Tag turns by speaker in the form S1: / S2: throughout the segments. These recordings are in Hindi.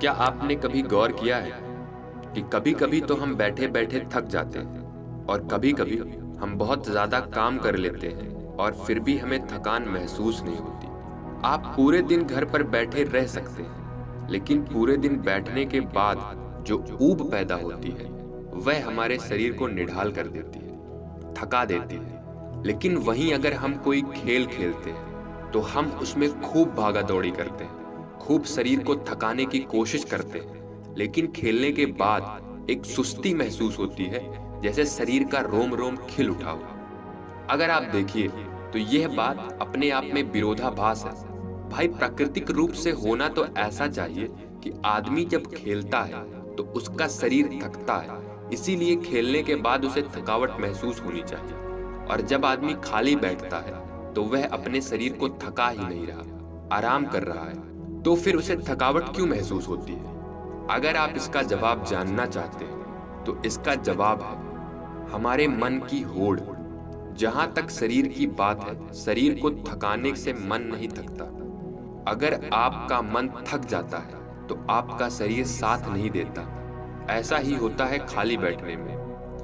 S1: क्या आपने कभी गौर किया है कि कभी-कभी तो हम बैठे-बैठे थक जाते हैं और कभी-कभी हम बहुत ज़्यादा काम कर लेते हैं और फिर भी हमें थकान महसूस नहीं होती। आप पूरे दिन घर पर बैठे रह सकते हैं, लेकिन पूरे दिन बैठने के बाद जो ऊब पैदा होती है, वह हमारे शरीर को निढाल कर देती है, थका देती है। लेकिन वहीं अगर हम कोई खेल खेलते हैं, तो हम उसमें खूब भागा-दौड़ी करते हैं, खूब शरीर को थकाने की कोशिश करते हैं, लेकिन खेलने के बाद एक सुस्ती महसूस होती है, जैसे शरीर का रोम-रोम खिल उठा हो। अगर आप देखिए, तो यह बात अपने आप में विरोधाभास है। भाई प्राकृतिक रूप से होना तो ऐसा चाहिए कि आदमी जब खेलता है, तो उसका शरीर थकता है, इसीलिए खेलने के बाद उसे थकावट महसूस होनी चाहिए। और जब आदमी खाली बैठता है, तो वह अपने शरीर को थका ही नहीं रहा, आराम कर रहा है, तो फिर उसे थकावट क्यों महसूस होती है? अगर आप इसका जवाब जानना चाहते हैं, तो इसका जवाब है हमारे मन की होड़। जहां तक शरीर की बात है, शरीर को थकाने से मन नहीं थकता। अगर आपका मन थक जाता है, तो आपका शरीर साथ नहीं देता। ऐसा ही होता है खाली बैठने में,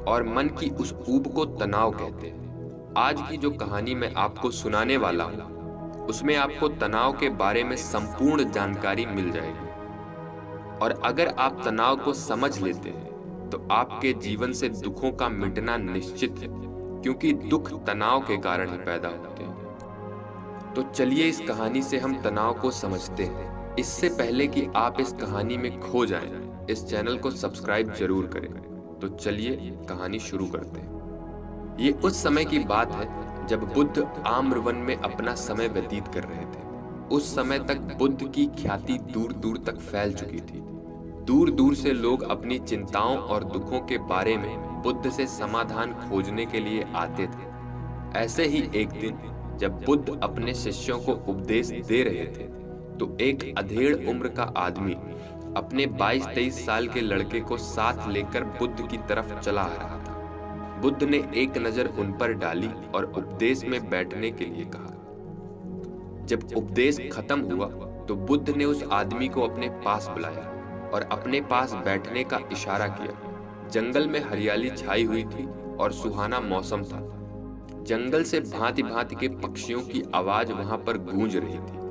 S1: और मन की उस ऊब को तनाव कहते हैं। आज की जो कहानी मैं आपको सुनाने वाला हूँ, उसमें आपको तनाव के बारे में संपूर्ण जानकारी मिल जाएगी। और अगर आप तनाव को समझ लेते हैं, तो आपके जीवन से दुखों का मिटना निश्चित है, क्योंकि दुख तनाव के कारण ही पैदा होते हैं। तो चलिए इस कहानी से हम तनाव को समझते हैं। इससे पहले कि आप इस कहानी में खो जाएं, इस चैनल को सब्सक्राइब जरूर करें। तो चलिए कहानी शुरू करते हैं। ये उस समय की बात है जब बुद्ध आम्रवन में अपना समय व्यतीत कर रहे थे। उस समय तक बुद्ध की ख्याति दूर दूर तक फैल चुकी थी। दूर दूर से लोग अपनी चिंताओं और दुखों के बारे में बुद्ध से समाधान खोजने के लिए आते थे। ऐसे ही एक दिन जब बुद्ध अपने शिष्यों को उपदेश दे रहे थे, तो एक अधेड़ उम्र का आदमी अपने 22-23 साल के लड़के को साथ लेकर बुद्ध की तरफ चला आ रहा था। बुद्ध ने एक नजर उन पर डाली और उपदेश में बैठने के लिए कहा। जब उपदेश खत्म हुआ, तो बुद्ध ने उस आदमी को अपने पास बुलाया और अपने पास बैठने का इशारा किया। जंगल में हरियाली छाई हुई थी और सुहाना मौसम था। जंगल से भांति-भांति के पक्षियों की आवाज वहां पर गूंज रही थी।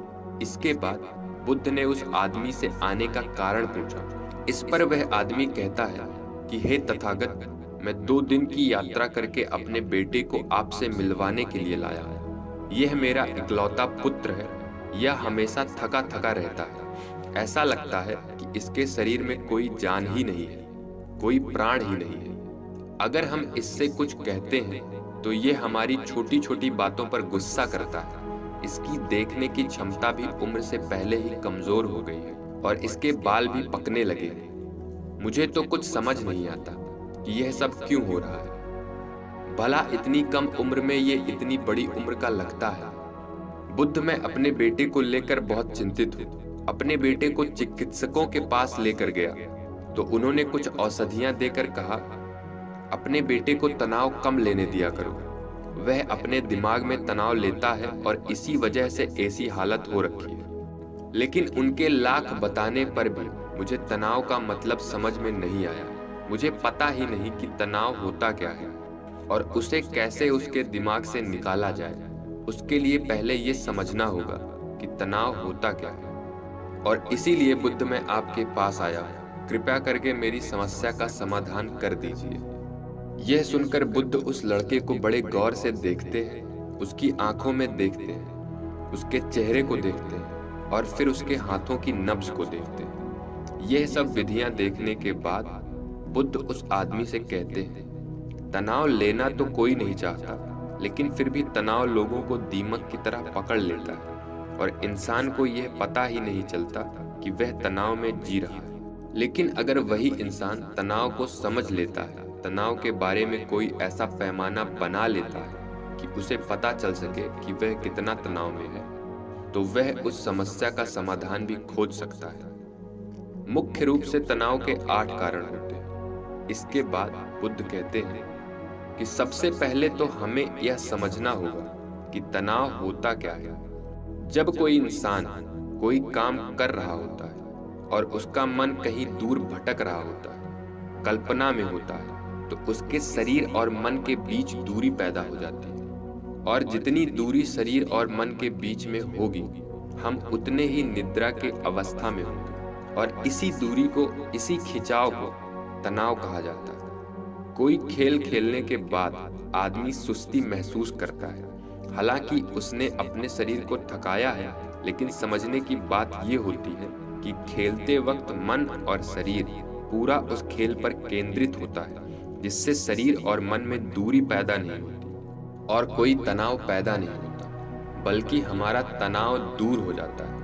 S1: इसके बाद बुद्ध ने उस आदमी से आने का कारण पूछा। इस पर वह आदमी कहता है कि हे तथागत, मैं 2 दिन की यात्रा करके अपने बेटे को आपसे मिलवाने के लिए लाया हूँ। यह मेरा इकलौता पुत्र है। यह हमेशा थका थका रहता है। ऐसा लगता है कि इसके शरीर में कोई जान ही नहीं है, कोई प्राण ही नहीं है। अगर हम इससे कुछ कहते हैं, तो यह हमारी छोटी छोटी बातों पर गुस्सा करता है। इसकी देखने की क्षमता भी उम्र से पहले ही कमजोर हो गई है और इसके बाल भी पकने लगे हैं। मुझे तो कुछ समझ नहीं आता कि यह सब क्यों हो रहा है। भला इतनी कम उम्र में ये इतनी बड़ी उम्र का लगता है। बुद्ध, मैं अपने बेटे को लेकर बहुत चिंतित हूँ। अपने बेटे को चिकित्सकों के पास लेकर गया, तो उन्होंने कुछ औषधियां देकर कहा, अपने बेटे को तनाव कम लेने दिया करो। वह अपने दिमाग में तनाव लेता है और इसी वजह से ऐसी हालत हो रखी है। लेकिन उनके लाख बताने पर भी मुझे तनाव का मतलब समझ में नहीं आया। मुझे पता ही नहीं कि तनाव होता क्या है और उसे कैसे उसके दिमाग से निकाला जाए। उसके लिए पहले ये समझना होगा कि तनाव होता क्या है। और इसीलिए बुद्ध, मैं आपके पास आया हूँ। कृपया करके मेरी समस्या का समाधान कर दीजिए। यह सुनकर बुद्ध उस लड़के को बड़े गौर से देखते हैं, उसकी आंखों में देखते हैं, उसके चेहरे को देखते हैं और फिर उसके हाथों की नब्ज को देखते हैं। यह सब विधियां देखने के बाद बुद्ध उस आदमी से कहते हैं, तनाव लेना तो कोई नहीं चाहता, लेकिन फिर भी तनाव लोगों को दीमक की तरह पकड़ लेता है और इंसान को यह पता ही नहीं चलता कि वह तनाव में जी रहा है। लेकिन अगर वही इंसान तनाव को समझ लेता है, तनाव के बारे में कोई ऐसा पैमाना बना लेता है कि उसे पता चल सके कि वह कितना तनाव में है, तो वह उस समस्या का समाधान भी खोज सकता है। मुख्य रूप से तनाव के 8 कारण होते हैं। इसके बाद बुद्ध कहते हैं कि सबसे पहले तो हमें यह समझना होगा कि तनाव होता क्या है। जब कोई इंसान कोई काम कर रहा होता है, और उसका मन कहीं दूर भटक रहा होता है, कल्पना में होता है, तो उसके शरीर और मन के बीच दूरी पैदा हो जाती है। और जितनी दूरी शरीर और मन के बीच में होगी, हम उतने ही निद्रा के अवस्था में होंगे। और इसी दूरी को, इसी खिंचाव को तनाव कहा जाता है। कोई खेल खेलने के बाद आदमी सुस्ती महसूस करता है, हालांकि उसने अपने शरीर को थकाया है, लेकिन समझने की बात ये होती है कि खेलते वक्त मन और शरीर पूरा उस खेल पर केंद्रित होता है, जिससे शरीर और मन में दूरी पैदा नहीं होती और कोई तनाव पैदा नहीं होता, बल्कि हमारा तनाव दूर हो जाता है।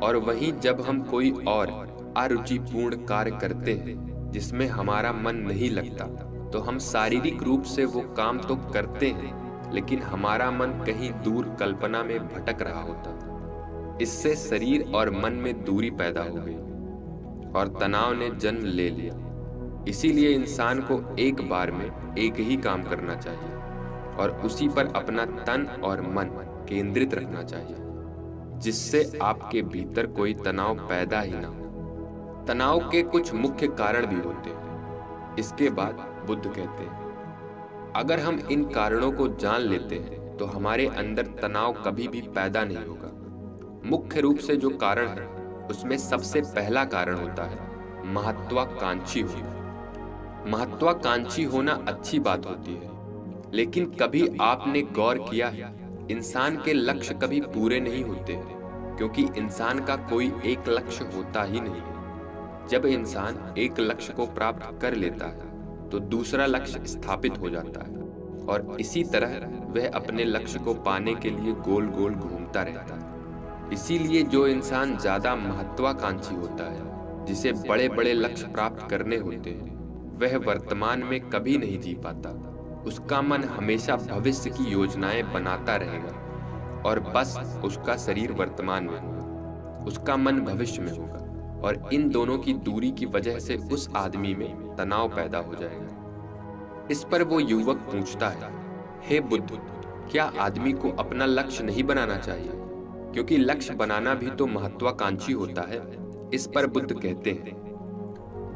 S1: और वहीं जब हम कोई और अरुचिपूर्ण कार्य करते हैं जिसमें हमारा मन नहीं लगता, तो हम शारीरिक रूप से वो काम तो करते हैं, लेकिन हमारा मन कहीं दूर कल्पना में भटक रहा होता है। इससे शरीर और मन में दूरी पैदा हो गई और तनाव ने जन्म ले लिया। इसीलिए इंसान को एक बार में एक ही काम करना चाहिए और उसी पर अपना तन और मन केंद्रित रखना चाहिए, जिससे आपके भीतर कोई तनाव पैदा ही ना हो। तनाव के कुछ मुख्य कारण भी होते हैं। इसके बाद बुद्ध कहते हैं, अगर हम इन कारणों को जान लेते हैं तो हमारे अंदर तनाव कभी भी पैदा नहीं होगा। मुख्य रूप से जो कारण है, उसमें सबसे पहला कारण होता है महत्वाकांक्षी होना। महत्वाकांक्षी होना अच्छी बात होती है, लेकिन कभी आपने गौर किया है, इंसान के लक्ष्य कभी पूरे नहीं होते हैं, क्योंकि इंसान का कोई एक लक्ष्य होता ही नहीं है। जब इंसान एक लक्ष्य को प्राप्त कर लेता है, तो दूसरा लक्ष्य स्थापित हो जाता है और इसी तरह वह अपने लक्ष्य को पाने के लिए गोल गोल घूमता रहता है। इसीलिए जो इंसान ज्यादा महत्वाकांक्षी होता है, जिसे बड़े बड़े लक्ष्य प्राप्त करने होते हैं, वह वर्तमान में कभी नहीं जी पाता। उसका मन हमेशा भविष्य की योजनाएं बनाता रहेगा और बस उसका शरीर वर्तमान में होगा, उसका मन भविष्य में होगा। और इन दोनों की दूरी की वजह से उस आदमी में तनाव पैदा हो जाएगा। इस पर वो युवक पूछता है, हे बुद्ध, क्या आदमी को अपना लक्ष्य नहीं बनाना चाहिए, क्योंकि लक्ष्य बनाना भी तो महत्वाकांक्षी होता है। इस पर बुद्ध कहते हैं,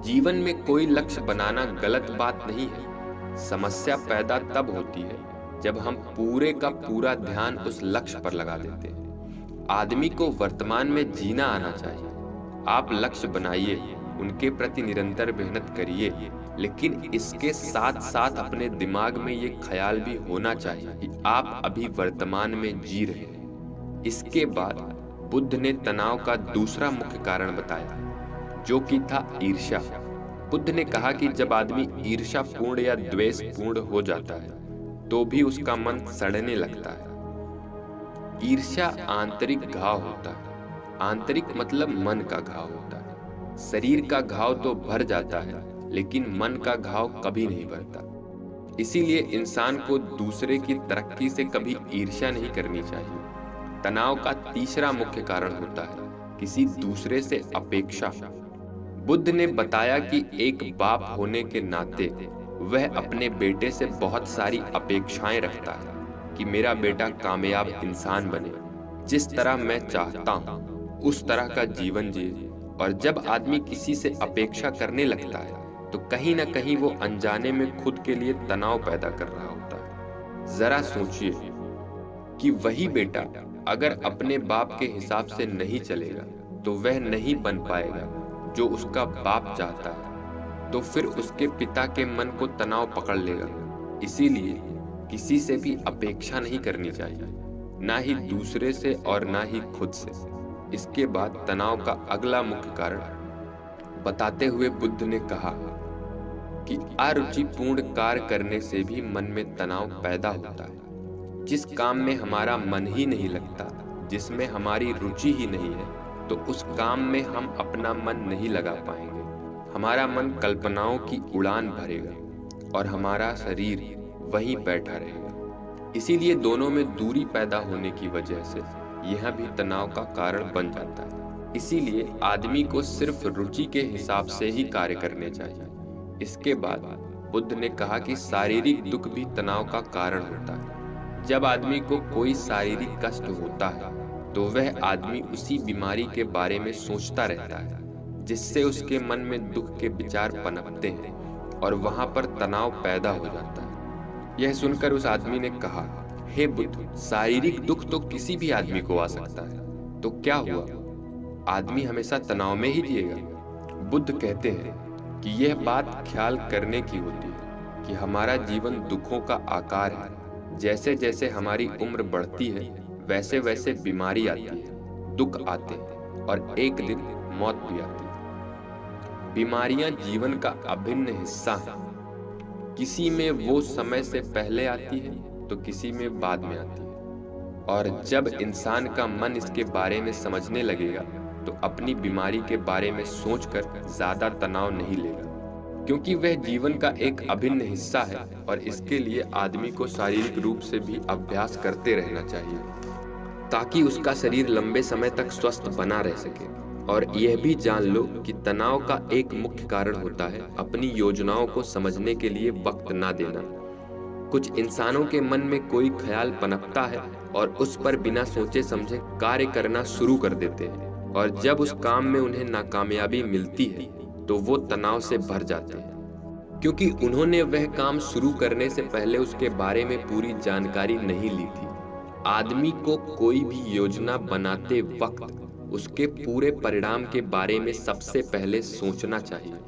S1: जीवन में कोई लक्ष्य बनाना गलत बात नहीं है। समस्या पैदा तब होती है जब हम पूरे का पूरा ध्यान उस लक्ष्य पर लगा देते हैं। आदमी को वर्तमान में जीना आना चाहिए। आप लक्ष्य बनाइए, उनके प्रति निरंतर मेहनत करिए, लेकिन इसके साथ साथ अपने दिमाग में ये ख्याल भी होना चाहिए कि आप अभी वर्तमान में जी रहे हैं। इसके बाद बुद्ध ने तनाव का दूसरा मुख्य कारण बताया, जो कि था ईर्ष्या। बुद्ध ने कहा कि जब आदमी ईर्ष्यापूर्ण या द्वेषपूर्ण हो जाता है, तो भी उसका मन सड़ने लगता है। ईर्ष्या आंतरिक घाव होता है। आंतरिक मतलब मन का घाव होता है। शरीर का घाव तो भर जाता है, लेकिन मन का घाव कभी नहीं भरता। इसीलिए इंसान को दूसरे की तरक्की से कभी ईर्ष्या नहीं करनी चाहिए। तनाव का तीसरा मुख्य कारण होता है किसी दूसरे से अपेक्षा। बुद्ध ने बताया कि एक बाप होने के नाते वह अपने बेटे से बहुत सारी अपेक्षाएं रखता है कि मेरा बेटा कामयाब इंसान बने, जिस तरह मैं चाहता हूँ उस तरह का जीवन जिए। और जब आदमी किसी से अपेक्षा करने लगता है, तो कहीं ना कहीं वो अनजाने में खुद के लिए तनाव पैदा कर रहा होता है। जरा सोचिए कि वही बेटा अगर अपने बाप के हिसाब से नहीं चलेगा, तो वह नहीं बन पाएगा जो उसका बाप चाहता है, तो फिर उसके पिता के मन को तनाव पकड़ लेगा। इसीलिए किसी से भी अपेक्षा नहीं करनी चाहिए, ना ही दूसरे से और ना ही खुद से। इसके बाद तनाव का अगला मुख्य कारण बताते हुए बुद्ध ने कहा कि अरुचिपूर्ण कार्य करने से भी मन में तनाव पैदा होता है। जिस काम में हमारा मन ही नहीं लगता, जिसमें हमारी रुचि ही नहीं है, तो उस काम में हम अपना मन नहीं लगा पाएंगे। हमारा मन कल्पनाओं की उड़ान भरेगा और हमारा शरीर वहीं बैठा रहेगा। इसीलिए दोनों में दूरी पैदा होने की वजह से यह भी तनाव का कारण बन जाता है। इसीलिए आदमी को सिर्फ रुचि के हिसाब से ही कार्य करने चाहिए। इसके बाद बुद्ध ने कहा कि शारीरिक दुख भी तनाव का कारण होता है। जब आदमी को कोई शारीरिक कष्ट होता है, तो वह आदमी उसी बीमारी के बारे में सोचता रहता है, जिससे उसके मन में दुख के विचार पनपते हैं और वहां पर तनाव पैदा हो जाता है। यह सुनकर उस आदमी ने कहा, हे बुद्ध, शारीरिक दुख तो किसी भी आदमी को आ सकता है, तो क्या हुआ? आदमी हमेशा तनाव में ही जिएगा? बुद्ध कहते हैं कि यह बात ख्याल करने की होती है कि हमारा जीवन दुखों का आकार है। जैसे जैसे हमारी उम्र बढ़ती है वैसे वैसे बीमारी आती है, दुख आते हैं और एक दिन मौत भी आती है। बीमारियां जीवन का अभिन्न हिस्सा हैं। किसी में वो समय से पहले आती है तो किसी में बाद में आती है। और जब इंसान का मन इसके बारे में समझने लगेगा तो अपनी बीमारी के बारे में सोचकर ज्यादा तनाव नहीं लेगा, क्योंकि वह जीवन का एक अभिन्न हिस्सा है और इसके लिए आदमी को शारीरिक रूप से भी अभ्यास करते रहना चाहिए ताकि उसका शरीर लंबे समय तक स्वस्थ बना रह सके। और यह भी जान लो कि तनाव का एक मुख्य कारण होता है अपनी योजनाओं को समझने के लिए वक्त ना देना। कुछ इंसानों के मन में कोई ख्याल पनपता है और उस पर बिना सोचे समझे कार्य करना शुरू कर देते हैं, और जब उस काम में उन्हें नाकामयाबी मिलती है तो वो तनाव से भर जाते हैं, क्योंकि उन्होंने वह काम शुरू करने से पहले उसके बारे में पूरी जानकारी नहीं ली थी। आदमी को कोई भी योजना बनाते वक्त उसके पूरे परिणाम के बारे में सबसे पहले सोचना चाहिए।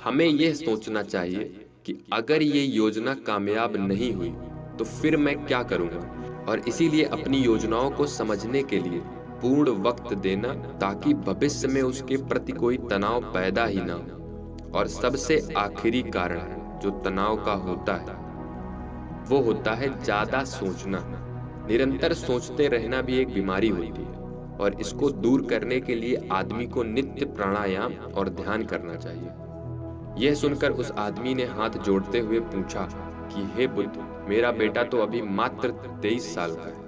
S1: हमें यह सोचना चाहिए कि अगर ये योजना कामयाब नहीं हुई तो फिर मैं क्या करूँगा, और इसीलिए अपनी योजनाओं को समझने के लिए पूर्ण वक्त देना ताकि भविष्य में उसके प्रति कोई तनाव पैदा ही ना हो। और सबसे आखिरी कारण जो तनाव का होता है वो होता है ज्यादा सोचना। निरंतर सोचते रहना भी एक बीमारी होती है, और इसको दूर करने के लिए आदमी को नित्य प्राणायाम और ध्यान करना चाहिए। यह सुनकर उस आदमी ने हाथ जोड़ते हुए पूछा कि हे बुद्ध, मेरा बेटा तो अभी मात्र 23 साल का है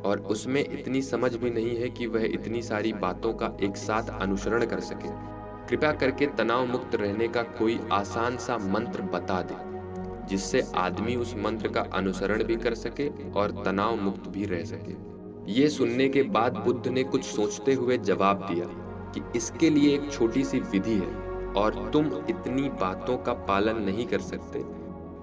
S1: और उसमें इतनी समझ भी नहीं है कि वह इतनी सारी बातों का एक साथ अनुसरण कर सके। कृपया करके तनाव मुक्त रहने का कोई आसान सा मंत्र बता दे जिससे आदमी उस मंत्र का अनुसरण भी कर सके और तनाव मुक्त भी रह सके। ये सुनने के बाद बुद्ध ने कुछ सोचते हुए जवाब दिया कि इसके लिए एक छोटी सी विधि है, और तुम इतनी बातों का पालन नहीं कर सकते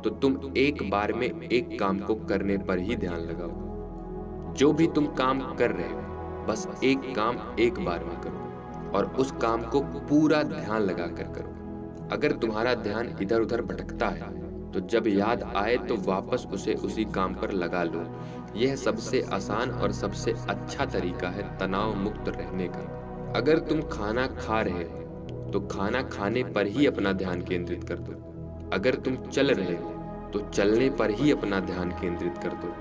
S1: तो तुम एक बार में एक काम को करने पर ही ध्यान लगाओ। जो भी तुम काम कर रहे हो बस एक काम एक बार में करो और उस काम को पूरा ध्यान लगा कर करो। अगर तुम्हारा ध्यान इधर उधर भटकता है तो जब याद आए तो वापस उसे उसी काम पर लगा लो। यह सबसे आसान और सबसे अच्छा तरीका है तनाव मुक्त रहने का। अगर तुम खाना खा रहे हो तो खाना खाने पर ही अपना ध्यान केंद्रित कर दो। अगर तुम चल रहे हो तो चलने पर ही अपना ध्यान केंद्रित कर दो।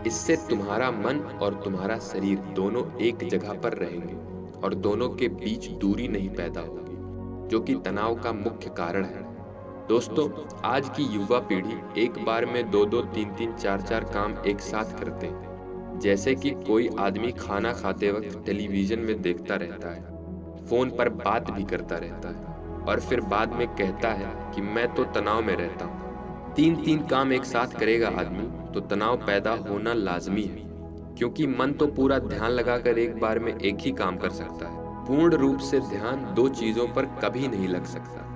S1: इससे तुम्हारा मन और तुम्हारा शरीर दोनों एक जगह पर रहेंगे और दोनों के बीच दूरी नहीं पैदा होगी, जो कि तनाव का मुख्य कारण है। दोस्तों, आज की युवा पीढ़ी एक बार में 2-2, 3-3, 4-4 काम एक साथ करते हैं। जैसे कि कोई आदमी खाना खाते वक्त टेलीविजन में देखता रहता है, फोन पर बात भी करता रहता है और फिर बाद में कहता है कि मैं तो तनाव में रहता हूँ। 3-3 काम एक साथ करेगा आदमी तो तनाव पैदा होना लाजमी है, क्योंकि मन तो पूरा ध्यान लगाकर एक बार में एक ही काम कर सकता है। पूर्ण रूप से ध्यान 2 चीजों पर कभी नहीं लग सकता।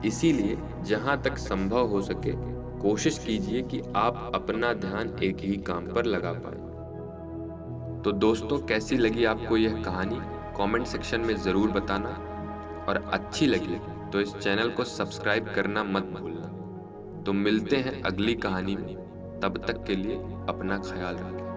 S1: इसीलिए जहां तक संभव हो सके कोशिश कीजिए कि आप अपना ध्यान एक ही काम पर लगा पाएं। तो दोस्तों, कैसी लगी आपको यह कहानी कमेंट सेक्शन में जरूर बताना, और अच्छी लगी तो इस चैनल को सब्सक्राइब करना मत भूलना। तो मिलते हैं अगली कहानी में, तब तक के लिए अपना ख्याल रखें।